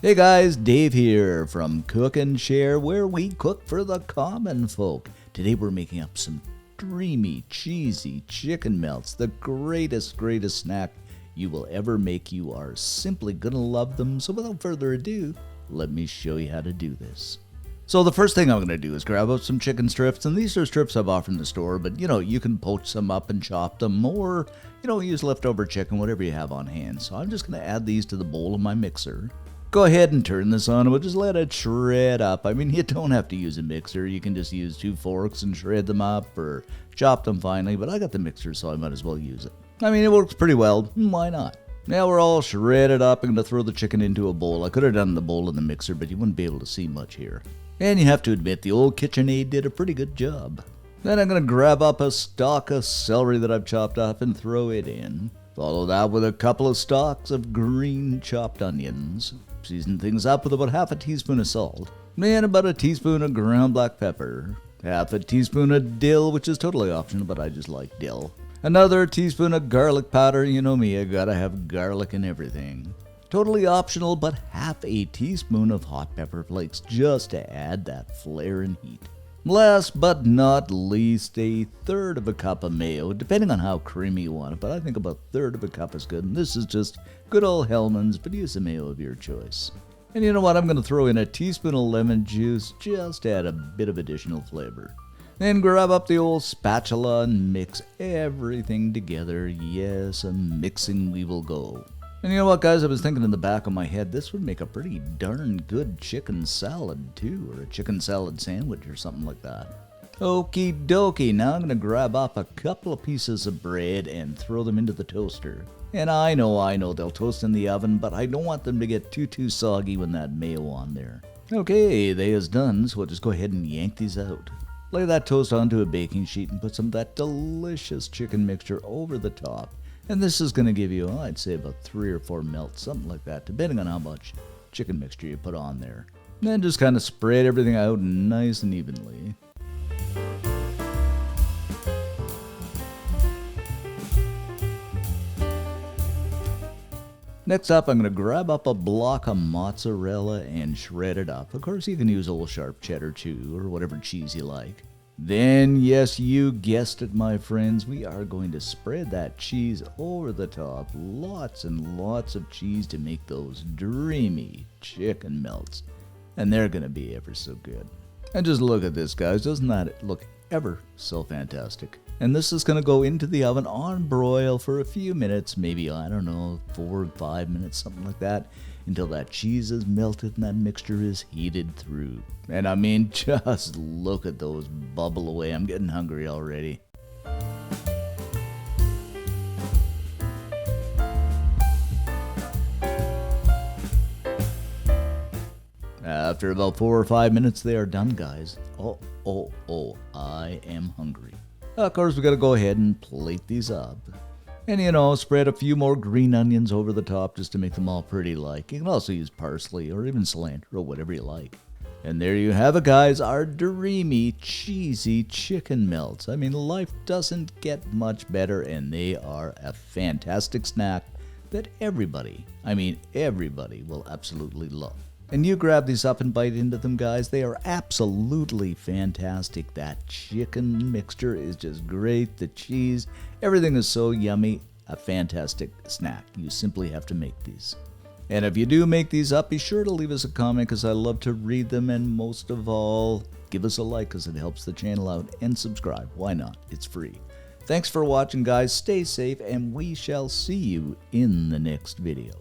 Hey guys, Dave here from Cook and Share, where we cook for the common folk. Today we're making up some dreamy, cheesy chicken melts, the greatest snack you will ever make. You are simply gonna love them. So without further ado, let me show you how to do this. So the first thing I'm gonna do is grab up some chicken strips, and these are strips I bought from the store, but you can poach some up and chop them, or use leftover chicken, whatever you have on hand. So I'm just gonna add these to the bowl of my mixer. Go ahead and turn this on, and we'll just let it shred up. I mean, you don't have to use a mixer. You can just use 2 forks and shred them up or chop them finely, but I got the mixer, so I might as well use it. I mean, it works pretty well. Why not? Now we're all shredded up. I'm going to throw the chicken into a bowl. I could have done the bowl in the mixer, but you wouldn't be able to see much here. And you have to admit, the old KitchenAid did a pretty good job. Then I'm going to grab up a stalk of celery that I've chopped up and throw it in. Follow that with a couple of stalks of green chopped onions. Season things up with about half a teaspoon of salt, and about a teaspoon of ground black pepper, half a teaspoon of dill, which is totally optional, but I just like dill, another teaspoon of garlic powder. You know me, I gotta have garlic in everything. Totally optional, but half a teaspoon of hot pepper flakes just to add that flair and heat. Last but not least, a third of a cup of mayo, depending on how creamy you want it, but I think about a third of a cup is good. And this is just good old Hellmann's, but use the mayo of your choice. And you know what? I'm going to throw in a teaspoon of lemon juice, just to add a bit of additional flavor. Then grab up the old spatula and mix everything together. Yes, a mixing we will go. And you know what, guys? I was thinking in the back of my head, this would make a pretty darn good chicken salad, too, or a chicken salad sandwich or something like that. Okie dokie, now I'm going to grab up a couple of pieces of bread and throw them into the toaster. And I know, they'll toast in the oven, but I don't want them to get too soggy when that mayo on there. Okay, they is done, so we'll just go ahead and yank these out. Lay that toast onto a baking sheet and put some of that delicious chicken mixture over the top. And this is going to give you, I'd say, about 3 or 4 melts, something like that, depending on how much chicken mixture you put on there. And then just kind of spread everything out nice and evenly. Next up, I'm going to grab up a block of mozzarella and shred it up. Of course, you can use old sharp cheddar too, or whatever cheese you like. Then, yes, you guessed it, my friends, we are going to spread that cheese over the top. Lots and lots of cheese to make those dreamy chicken melts. And they're going to be ever so good. And just look at this, guys. Doesn't that look ever so fantastic? And this is going to go into the oven on broil for a few minutes, maybe, I don't know, 4 or 5 minutes, something like that, until that cheese is melted and that mixture is heated through. And I mean, just look at those bubble away. I'm getting hungry already. After about 4 or 5 minutes, they are done, guys. Oh, I am hungry. Of course, we gotta go ahead and plate these up. And spread a few more green onions over the top just to make them all pretty like. You can also use parsley or even cilantro, whatever you like. And there you have it, guys, our dreamy, cheesy chicken melts. I mean, life doesn't get much better, and they are a fantastic snack that everybody will absolutely love. And you grab these up and bite into them, guys. They are absolutely fantastic. That chicken mixture is just great. The cheese, everything is so yummy. A fantastic snack. You simply have to make these. And if you do make these up, be sure to leave us a comment, because I love to read them. And most of all, give us a like, because it helps the channel out. And subscribe. Why not? It's free. Thanks for watching, guys. Stay safe, and we shall see you in the next video.